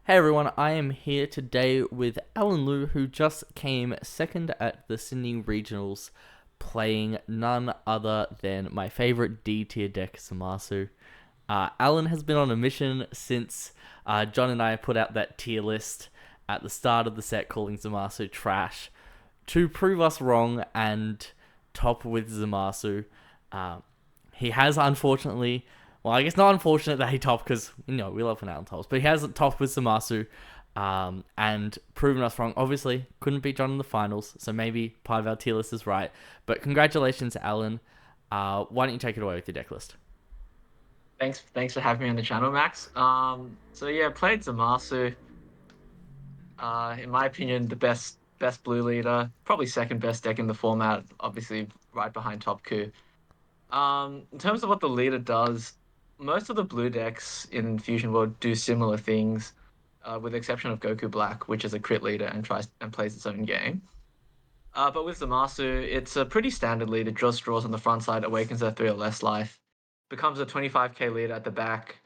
Hey everyone, I am here today with Alan Liu, who just came second at the Sydney Regionals, playing none other than my favorite D tier deck, Zamasu. Alan has been on a mission since John and I put out that tier list at the start of the set calling Zamasu trash to prove us wrong and top with Zamasu. Uh, he has unfortunately, well, I guess not unfortunate that he topped because we love when Alan tops, but he has topped with Zamasu, and proven us wrong. Obviously, couldn't beat John in the finals, so maybe part of our tier list is right. But congratulations, Alan. Why don't you take it away with your deck list? Thanks for having me on the channel, Max. So yeah, played Zamasu. In my opinion, the best blue leader, probably second best deck in the format, obviously right behind Top Coup. In terms of what the leader does, most of the blue decks in Fusion World do similar things, with the exception of Goku Black, which is a crit leader and tries and plays its own game. But with Zamasu, it's a pretty standard lead. It draws straws on the front side, awakens at 3 or less life, becomes a 25k lead at the back,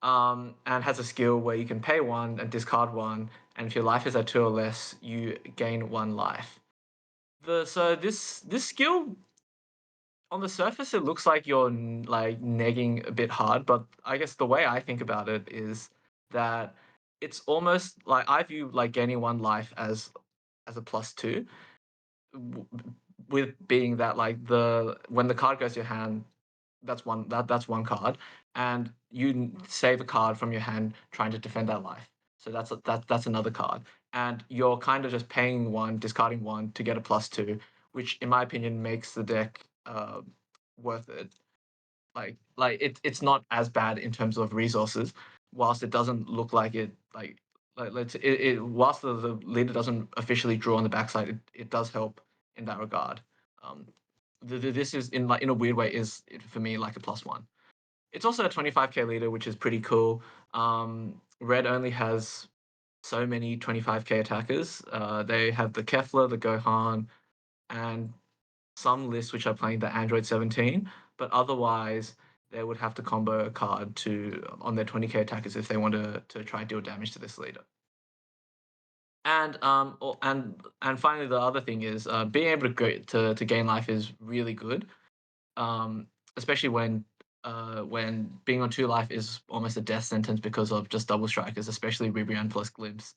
and has a skill where you can pay one and discard one, and if your life is at 2 or less, you gain 1 life. So this skill on the surface it looks like you're like negging a bit hard, but I guess the way I think about it is that it's almost like I view like gaining 1 life as a +2, w- with being that like the when the card goes to your hand, that's one card, and you save a card from your hand trying to defend that life. So that's another card, and you're kind of just paying one, discarding one to get a +2, which in my opinion makes the deck worth it. It's not as bad in terms of resources, whilst it doesn't look like it whilst the leader doesn't officially draw on the backside, it does help in that regard. Um, this is in a weird way is for me like a +1. It's also a 25k leader, which is pretty cool. Red only has so many 25k attackers. They have the Kefla, the Gohan, and some lists which are playing the Android 17, but otherwise they would have to combo a card to on their 20k attackers if they want to try and deal damage to this leader. And finally, the other thing is being able to gain life is really good, especially when being on 2 life is almost a death sentence because of just double strikers, especially Ribrianne plus Glimpse.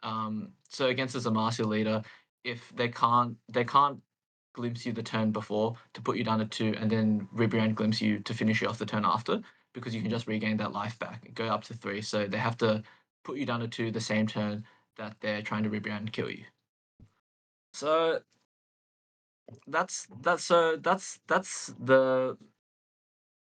So against a Zamasu leader, if they can't glimpse you the turn before to put you down to 2, and then Ribrianne glimpse you to finish you off the turn after, because you can just regain that life back and go up to 3. So they have to put you down to 2 the same turn that they're trying to Ribrianne kill you. So that's the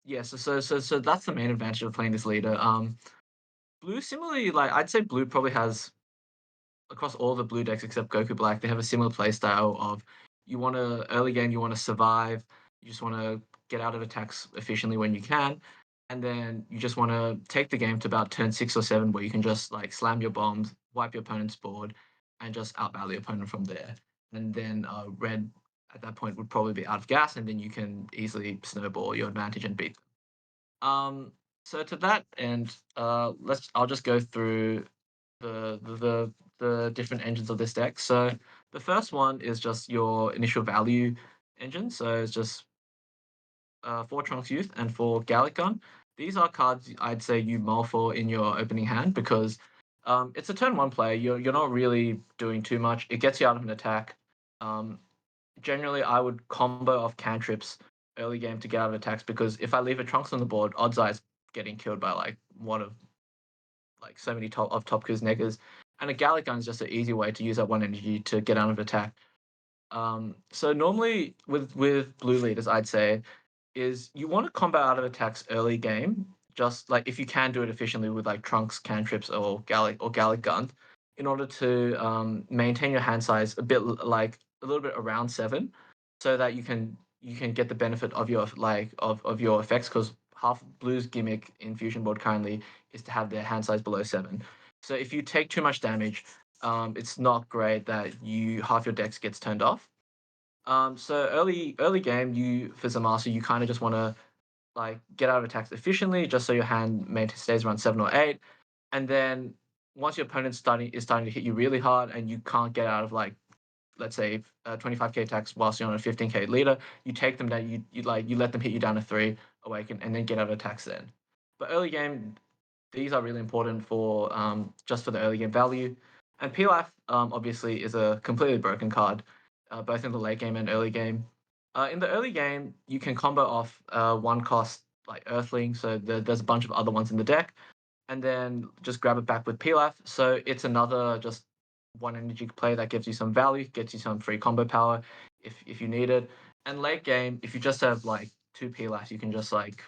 yeah. So that's the main advantage of playing this leader. Blue similarly, like I'd say, blue probably has across all the blue decks except Goku Black, they have a similar play style of you want to early game, you want to survive, you just want to get out of attacks efficiently when you can, and then you just want to take the game to about turn 6 or 7 where you can just like slam your bombs, wipe your opponent's board, and just outbattle your opponent from there. And then red at that point would probably be out of gas, and then you can easily snowball your advantage and beat them. So to that end, I'll just go through the different engines of this deck. So the first one is just your initial value engine. So it's just 4 Trunks Youth and 4 Gallic Gun. These are cards I'd say you mull for in your opening hand because it's a turn 1 play. You're not really doing too much. It gets you out of an attack. Um, Generally, I would combo off cantrips early game to get out of attacks because if I leave a Trunks on the board, odds are it's getting killed by like one of like so many top Ku's neggers. And a Gallic Gun is just an easy way to use that one energy to get out of attack. So normally with blue leaders, I'd say is you want to combo out of attacks early game, just like if you can do it efficiently with like Trunks, cantrips, or Gallic Guns, in order to maintain your hand size a bit like a little bit around 7, so that you can get the benefit of your of your effects because half blue's gimmick in Fusion Board currently is to have their hand size below 7. So if you take too much damage, it's not great that you half your decks gets turned off. So early game, you for Zamasu, you kind of just want to like get out of attacks efficiently, just so your hand stays around 7 or 8, and then once your opponent's starting to hit you really hard and you can't get out of like, let's say 25k attacks whilst you're on a 15k leader, you take them down. You let them hit you down to 3 awaken and then get out of attacks then. But early game, these are really important for just for the early game value. And Pilaf obviously is a completely broken card, both in the late game and early game. In the early game, you can combo off one cost like Earthling, so there's a bunch of other ones in the deck, and then just grab it back with Pilaf. So it's another just one energy play that gives you some value, gets you some free combo power if you need it. And late game, if you just have like two Pilaf, you can just like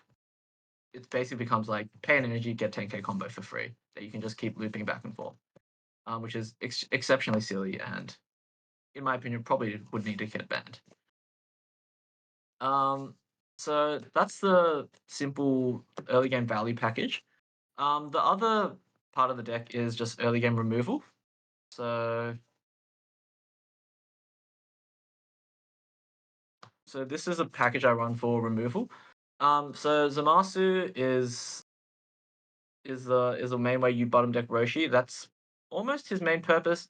it basically becomes like pay an energy, get 10k combo for free that you can just keep looping back and forth, which is exceptionally silly and, in my opinion, probably would need to get banned. Um, so that's the simple early game value package. The other part of the deck is just early game removal. So, so this is a package I run for removal. So Zamasu is the main way you bottom deck Roshi. That's almost his main purpose.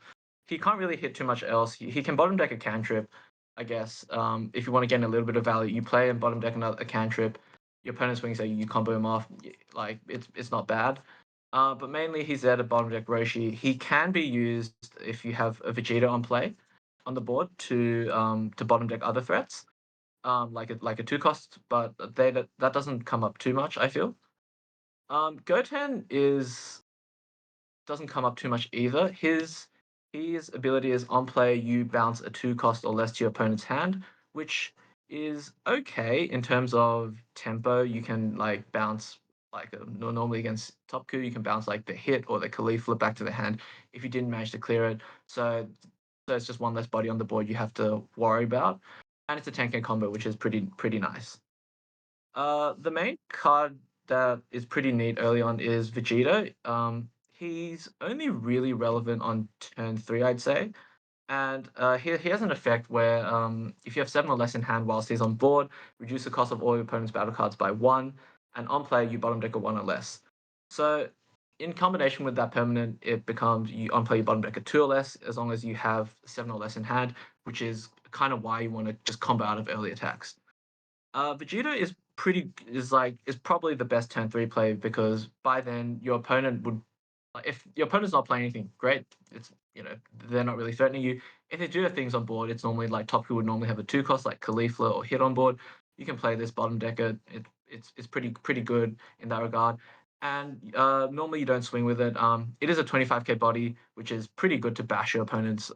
He can't really hit too much else. He can bottom deck a cantrip, I guess. If you want to gain a little bit of value, you play and bottom deck a cantrip. Your opponent swings at you, you combo him off. Like it's not bad. But mainly he's there to bottom deck Roshi. He can be used if you have a Vegeta on play on the board to bottom deck other threats, like a two cost, but that doesn't come up too much, I feel. Goten is doesn't come up too much either. His ability is on play, you bounce a two cost or less to your opponent's hand, which is okay in terms of tempo. You can like bounce like normally against Topku, you can bounce like the hit or the Caulifla back to the hand if you didn't manage to clear it. So it's just one less body on the board you have to worry about, and it's a 10k combo, which is pretty nice. The main card that is pretty neat early on is Vegeta. He's only really relevant on turn 3, I'd say. And he has an effect where if you have 7 or less in hand whilst he's on board, reduce the cost of all your opponent's battle cards by 1, and on play, you bottom deck a 1 or less. So, in combination with that permanent, it becomes you on play, you bottom deck a 2 or less, as long as you have 7 or less in hand, which is kind of why you want to just combo out of early attacks. Vegeta is probably the best turn 3 play because by then your opponent would like, if your opponent's not playing anything great, it's they're not really threatening you. If they do have things on board, it's normally like Top who would normally have a two cost like Caulifla or Hit on board. You can play this bottom decker. It's pretty good in that regard. And normally you don't swing with it. It is a 25k body, which is pretty good to bash your opponents.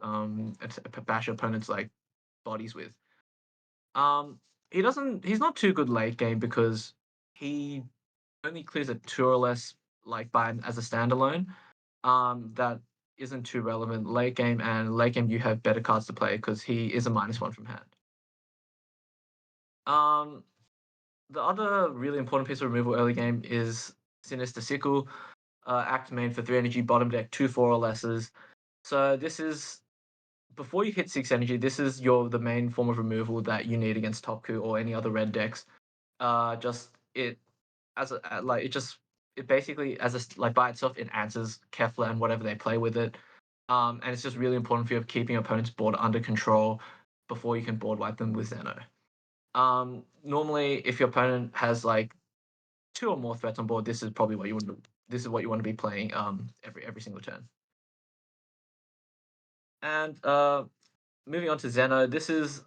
Bash your opponents like bodies with. Um, he's not too good late game because he only clears a two or less like by as a standalone. That isn't too relevant late game, and late game you have better cards to play because he is a -1 from hand. Um, the other really important piece of removal early game is Sinister Sickle. Act main for 3 energy, bottom deck 2 4 or lesses. So this is before you hit 6 energy. This is the main form of removal that you need against Topku or any other red decks. Just it as a like it basically like by itself it answers Kefla and whatever they play with it. And it's just really important for you of keeping your opponent's board under control before you can board wipe them with Zeno. Normally, if your opponent has like 2 or more threats on board, this is probably what you want to. This is what you want to be playing every single turn. And moving on to Zeno, this is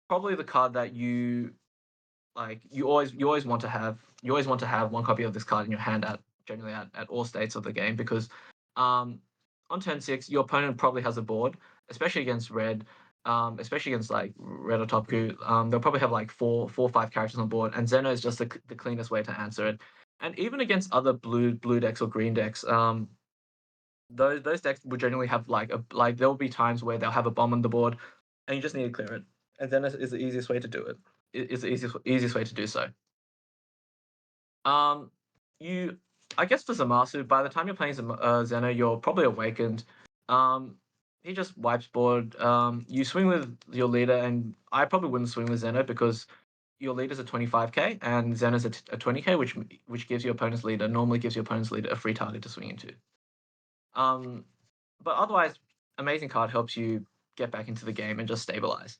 probably the card that you always want to have. You always want to have one copy of this card in your hand generally at all states of the game because um, on turn 6 your opponent probably has a board, especially against red, especially against like red or top goo. They'll probably have like four or five characters on board, and Zeno is just the cleanest way to answer it. And even against other blue decks or green decks, those decks will generally have like there will be times where they'll have a bomb on the board, and you just need to clear it. And Zeno is the easiest way to do it. Is the easiest way to do so. Um, you, I guess for Zamasu, by the time you're playing Zeno, you're probably awakened. Um, he just wipes board. You swing with your leader, and I probably wouldn't swing with Zeno because your leader's a 25k and Zeno's a 20k, which gives your opponent's leader normally gives your opponent's leader a free target to swing into. Um, but otherwise, amazing card helps you get back into the game and just stabilize.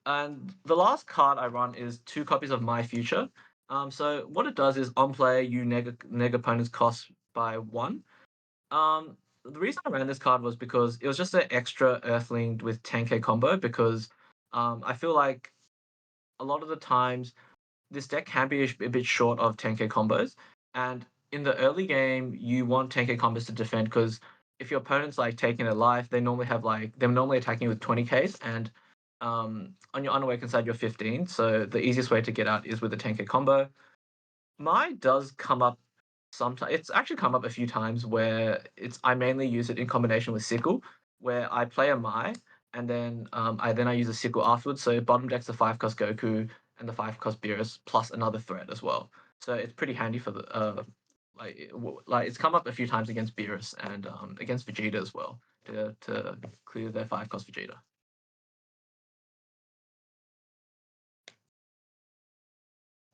And the last card I run is 2 copies of My Future. So what it does is on play, you neg opponent's cost by 1. The reason I ran this card was because it was just an extra Earthling with 10k combo because I feel like a lot of the times this deck can be a bit short of 10k combos, and in the early game, you want 10k combos to defend because if your opponent's like taking a life, they're normally attacking with 20ks, and on your unawakened side, you're 15. So the easiest way to get out is with a 10k combo. Mine does come up sometimes. It's actually come up a few times where I mainly use it in combination with Sickle, where I play a Mai and then I use a Sickle afterwards. So bottom deck's the 5 cost Goku and the 5 cost Beerus plus another threat as well. So it's pretty handy for the like it's come up a few times against Beerus and against Vegeta as well to clear their 5 cost Vegeta.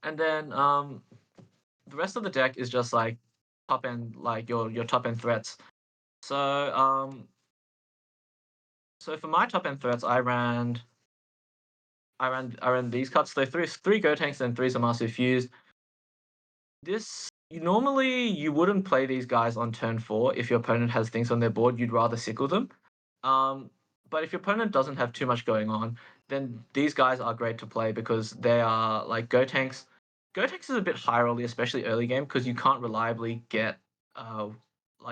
And then the rest of the deck is just like top end like your top end threats. So so for my top end threats, I ran these cuts. So three Go tanks and three Zamasu fused. You wouldn't play these guys on turn 4 if your opponent has things on their board. You'd rather sickle them. Um, but if your opponent doesn't have too much going on, then these guys are great to play because they are like Go tanks. Go tanks is a bit high rolly, especially early game, because you can't reliably get uh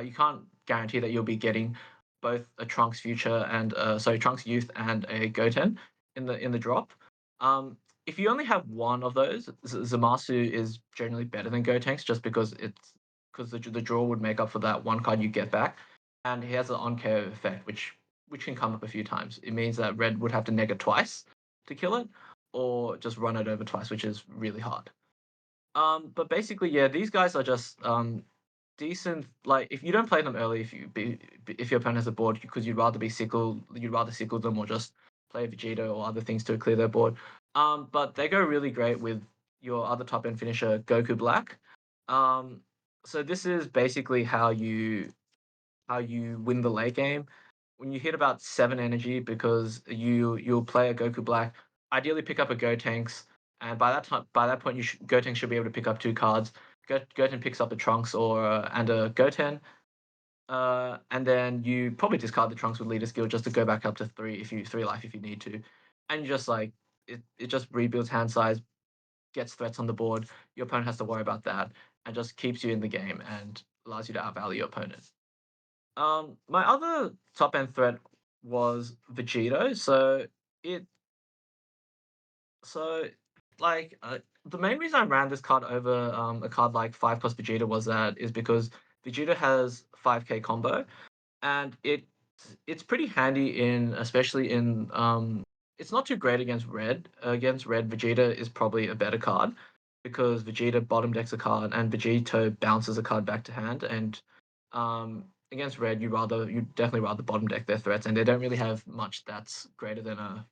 you can't guarantee that you'll be getting both a Trunks future and Trunks youth and a Goten in the drop. Um, if you only have one of those, Zamasu is generally better than Gotenks just because the draw would make up for that one card you get back, and he has an on KO effect, which can come up a few times. It means that red would have to neg it twice to kill it, or just run it over twice, which is really hard. But basically, yeah, these guys are just decent. Like if you don't play them early, if your opponent has a board because you'd rather sickle them or just play Vegeta or other things to clear their board. But they go really great with your other top end finisher, Goku Black. Um, so this is basically how you win the late game. When you hit about 7 energy, because you'll play a Goku Black, ideally pick up a Gotenks, and by that point, Gotenks should be able to pick up 2 cards. Goten picks up a Trunks and a Goten, and then you probably discard the Trunks with Leader Skill just to go back up to 3 life if you need to, and you just like it just rebuilds hand size, gets threats on the board. Your opponent has to worry about that, and just keeps you in the game and allows you to outvalue your opponent. My other top end threat was Vegito. It so like the main reason I ran this card over a card like 5 cost Vegeta was that is because Vegeta has 5k combo, and it's pretty handy in especially in it's not too great against red. Against red, Vegeta is probably a better card because Vegeta bottom decks a card and Vegito bounces a card back to hand, and against red you definitely rather bottom deck their threats, and they don't really have much that's greater than a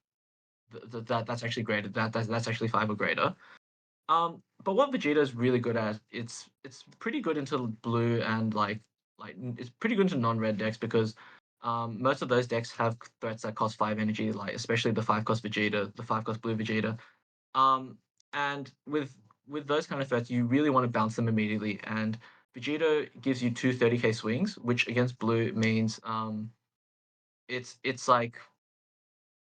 that's actually greater that's actually 5 or greater. But what Vegeta is really good at, it's pretty good into blue and it's pretty good into non-red decks because most of those decks have threats that cost 5 energy, like especially the 5 cost Vegeta, the 5 cost blue Vegeta. Um, and with those kind of threats, you really want to bounce them immediately. And Vegeta gives you 2 30k swings, which against blue means it's it's like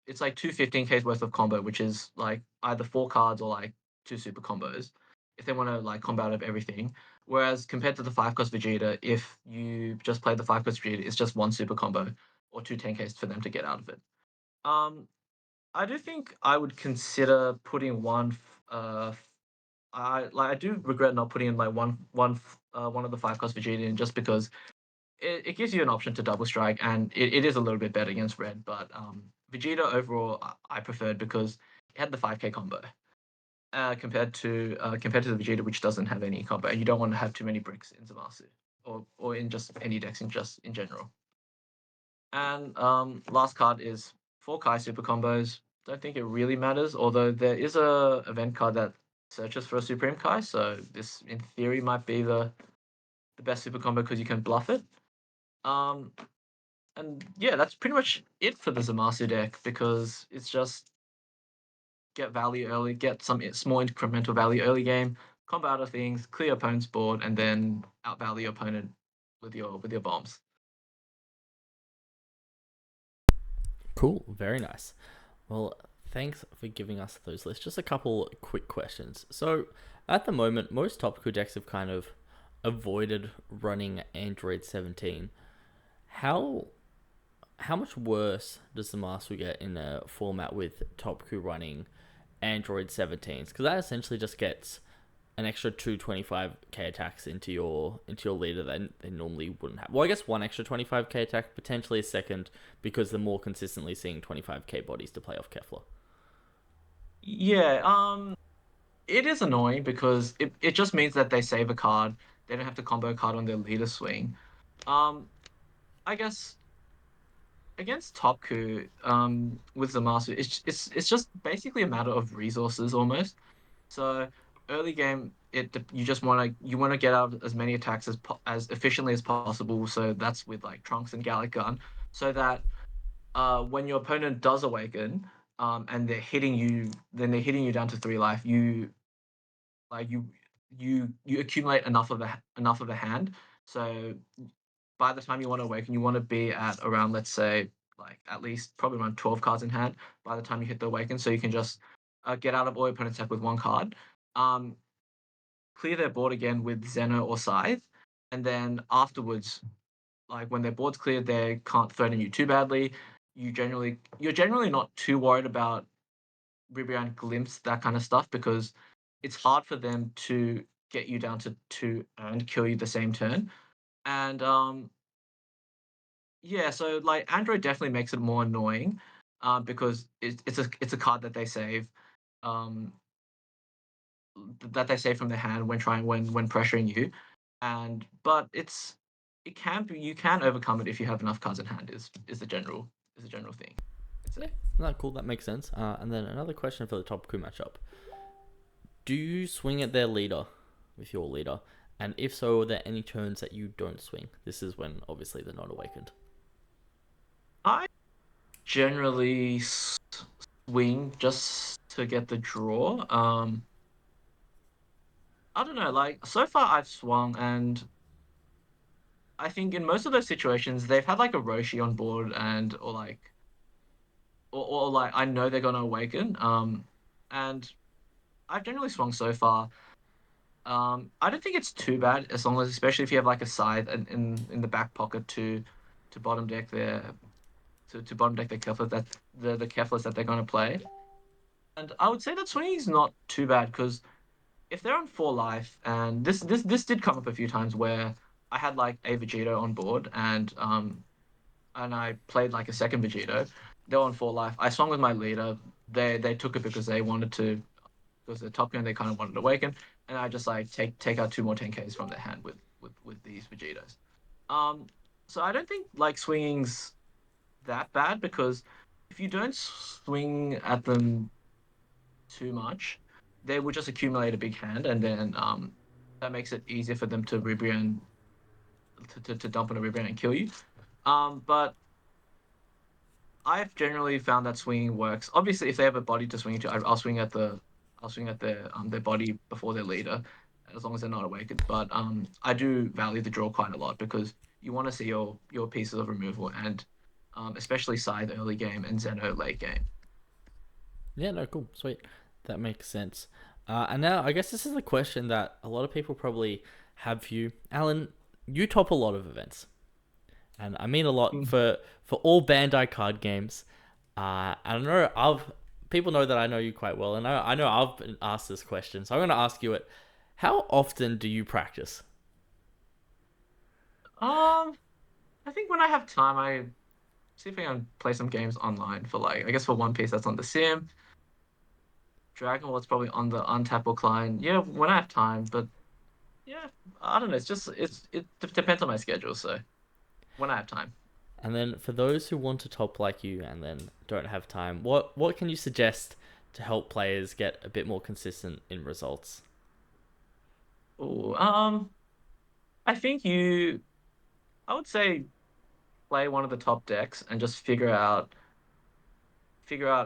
it's like 2 15ks worth of combo, which is like either 4 cards or like 2 super combos if they want to like combo out of everything. Whereas compared to the 5 cost Vegeta, if you just play the 5 cost Vegeta, it's just 1 super combo or 2 10ks for them to get out of it. Um, I do think I would consider putting I do regret not putting in like one of the 5 cost Vegeta in just because it gives you an option to double strike, and it is a little bit better against red. But Vegeta overall, I preferred because it had the 5k combo compared to the Vegeta, which doesn't have any combo, and you don't want to have too many bricks in Zamasu or in just any decks in general. And last card is 4 Kai super combos. Don't think it really matters, although there is a event card that searches for a Supreme Kai, so this in theory might be the best super combo because you can bluff it. Um, and yeah, that's pretty much it for the Zamasu deck because it's just get value early, get some small incremental value early game, combo out of things, clear opponent's board, and then outvalue your opponent with your bombs. Cool, very nice. Well, thanks for giving us those lists. Just a couple quick questions. So, at the moment, most topical decks have kind of avoided running Android 17. How how much worse does the master get in a format with Topku running Android 17s? Because that essentially just gets an extra 225k attacks into your leader that they normally wouldn't have. Well, I guess one extra 25k attack, potentially a second, because they're more consistently seeing 25k bodies to play off Kefla. Yeah, it is annoying because it just means that they save a card. They don't have to combo a card on their leader swing. Um, I guess against Topku, with Zamasu, it's just basically a matter of resources almost. So early game, you just want to get out as many attacks as efficiently as possible. So that's with like Trunks and Gallic Gun, so that when your opponent does awaken, and they're hitting you down to 3 life. Like you accumulate enough of a hand. So by the time you want to awaken, you want to be at around, let's say, like at least probably around 12 cards in hand by the time you hit the awaken, so you can just get out of all your opponent's deck with one card. Um, Clear their board again with Zeno or Scythe, and then afterwards, like when their board's cleared, they can't threaten you too badly. You're generally not too worried about Ribrianne Glimpse, that kind of stuff, because it's hard for them to get you down to two and kill you the same turn. And yeah, so like Android definitely makes it more annoying, because it's a card that they save, um, that they save from their hand when trying when pressuring you, and but it can be you can overcome it if you have enough cards in hand. Is the general thing, I'd Yeah, say. not cool. That makes sense. And then another question for the top coup matchup: do you swing at their leader with your leader? And if so, are there any turns that you don't swing? This is when obviously they're not awakened. I generally swing just to get the draw. I don't know. Like so far, I've swung, and I think in most of those situations, they've had like a Roshi on board, and or like I know they're gonna awaken. And I've generally swung so far. I don't think it's too bad as long as, especially if you have like a scythe in the back pocket to bottom deck to bottom deck the Keflas that they're gonna play. And I would say that swinging is not too bad because if they're on 4 life, and this did come up a few times where I had like a Vegito on board, and I played like a second Vegito. They're on 4 life. I swung with my leader. They took it because they wanted to, because the top gun they kind of wanted to awaken, and I just like take out two more 10Ks from their hand with these Vegetos. Um, so I don't think like swinging's that bad because if you don't swing at them too much, they will just accumulate a big hand, and then that makes it easier for them to rebrand to dump on a rebrand and kill you. But I've generally found that swinging works. Obviously, if they have a body to swing into, I'll swing at their body before their leader, as long as they're not awakened. But I do value the draw quite a lot because you want to see your pieces of removal, and especially Scythe early game and Zeno late game. Yeah, no, cool, sweet. That makes sense. And now I guess this is a question that a lot of people probably have for you, Alan. You top a lot of events, and I mean a lot Mm. for all Bandai card games. I know I've people know that I know you quite well, and I know I've been asked this question, so I'm going to ask you it. How often do you practice? Um, I think when I have time, I see if I can play some games online for like I guess for One Piece that's on the Sim. Dragon Ball's probably on the Untapple client. Yeah, when I have time, but yeah, I don't know. It depends on my schedule. So when I have time. And then for those who want to top like you and then don't have time, what can you suggest to help players get a bit more consistent in results? Oh, I think I would say. play one of the top decks and just figure out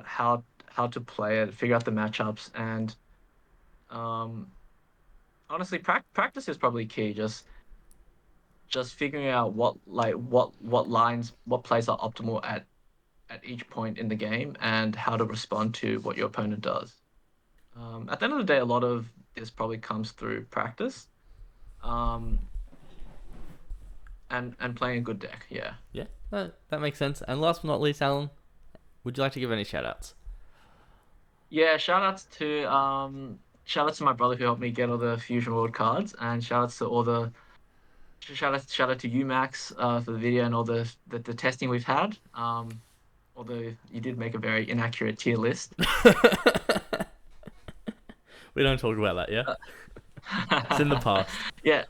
how to play it, figure out the matchups, and um, honestly, practice is probably key. Just figuring out what lines, what plays are optimal at each point in the game, and how to respond to what your opponent does. At the end of the day, a lot of this probably comes through practice, um, and playing a good deck. Yeah. Yeah, that makes sense. And last but not least, Alan, would you like to give any shout outs? Yeah, shout outs to my brother who helped me get all the Fusion World cards, and shout out to you, Max, for the video and all the testing we've had. Although you did make a very inaccurate tier list. We don't talk about that, yeah? It's in the past. Yeah,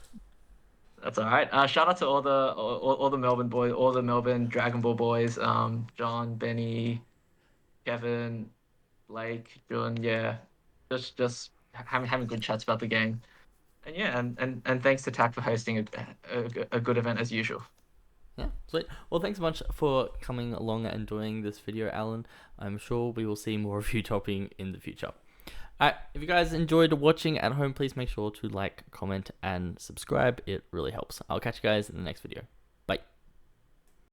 that's all right. Shout out to all the Melbourne boys, all the Melbourne Dragon Ball boys. John, Benny, Kevin, Blake, Jun. Yeah, just having good chats about the game. And yeah, and thanks to TAC for hosting a good event as usual. Yeah, sweet. Well, thanks so much for coming along and doing this video, Alan. I'm sure we will see more of you topping in the future. Alright, if you guys enjoyed watching at home, please make sure to like, comment, and subscribe. It really helps. I'll catch you guys in the next video.